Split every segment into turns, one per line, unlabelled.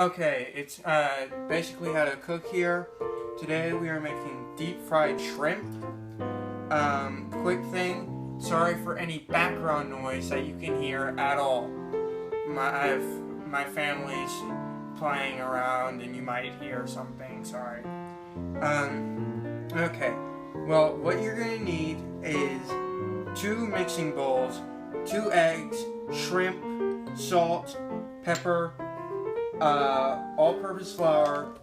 Okay, it's basically how to cook here. Today we are making deep fried shrimp. Quick thing, sorry for any background noise that you can hear at all. My family's playing around and you might hear something, sorry. Okay. Well, what you're gonna need is two mixing bowls, two eggs, shrimp, salt, pepper, all-purpose flour,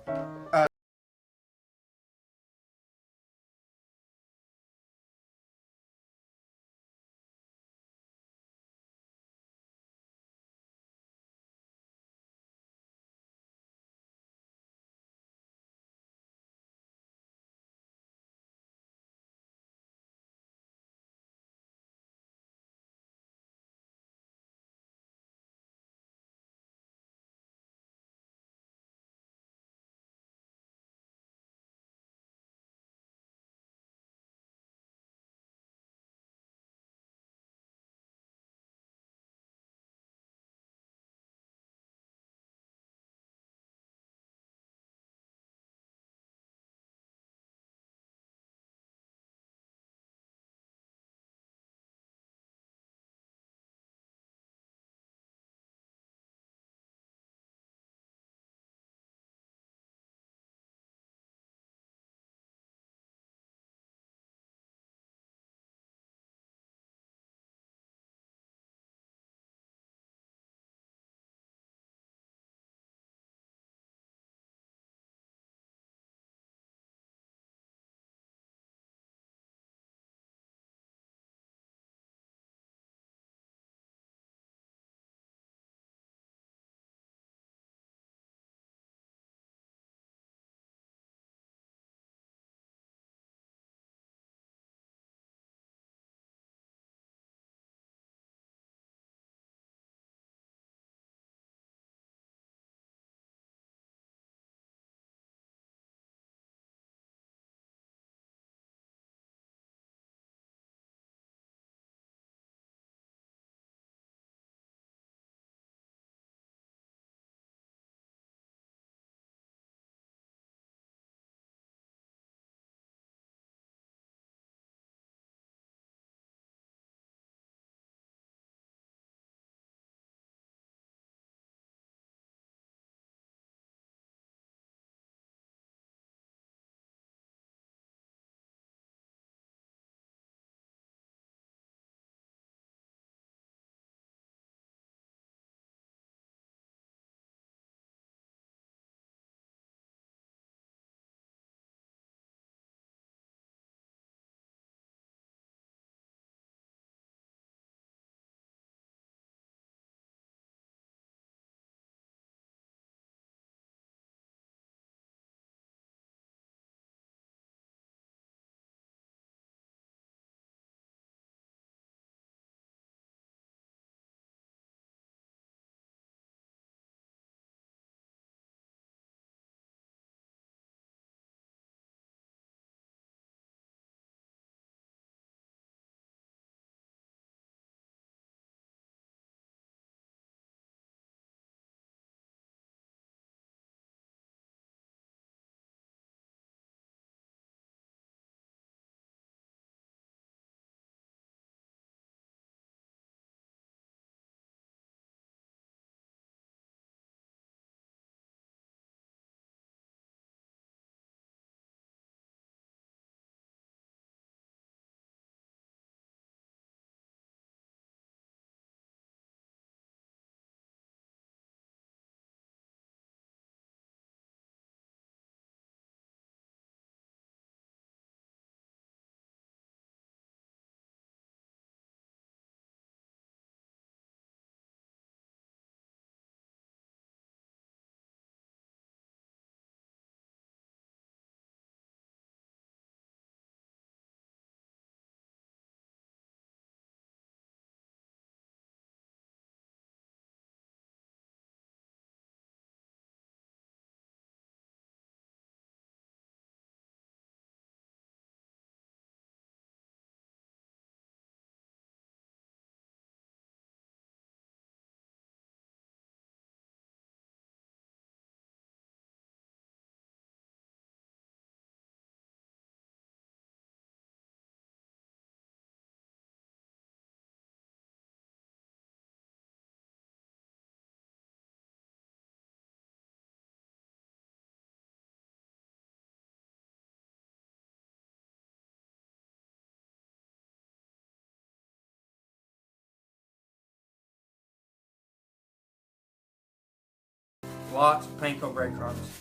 lots of panko breadcrumbs.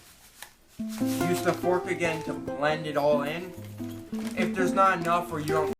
Use the fork again to blend it all in. If there's not enough or you don't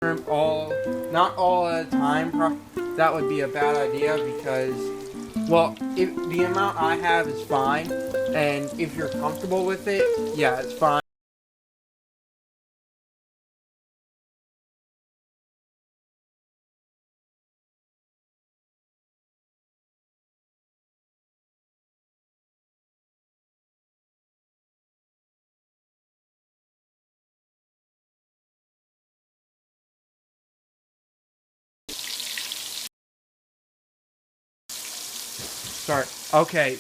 shrimp not all at a time, that would be a bad idea because, well, if the amount I have is fine, and if you're comfortable with it, yeah, it's fine. Sorry. Okay,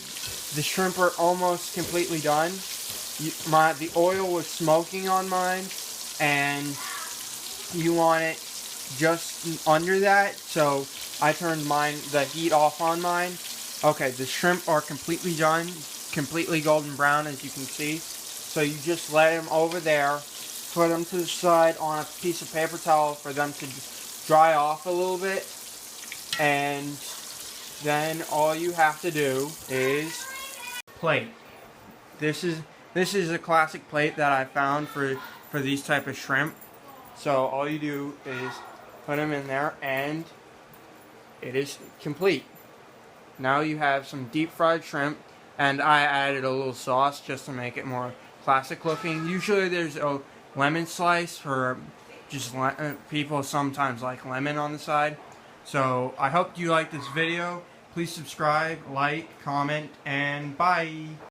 the shrimp are almost completely done. The oil was smoking on mine, and you want it just under that, so I turned the heat off on mine. Okay, the shrimp are completely done, completely golden brown, as you can see. So you just let them over there, put them to the side on a piece of paper towel for them to dry off a little bit, and then all you have to do is plate. This is a classic plate that I found for these type of shrimp. So all you do is put them in there and it is complete. Now you have some deep fried shrimp, and I added a little sauce just to make it more classic looking. Usually there's a lemon slice for just people sometimes like lemon on the side. So I hope you like this video. Please subscribe, like, comment, and bye.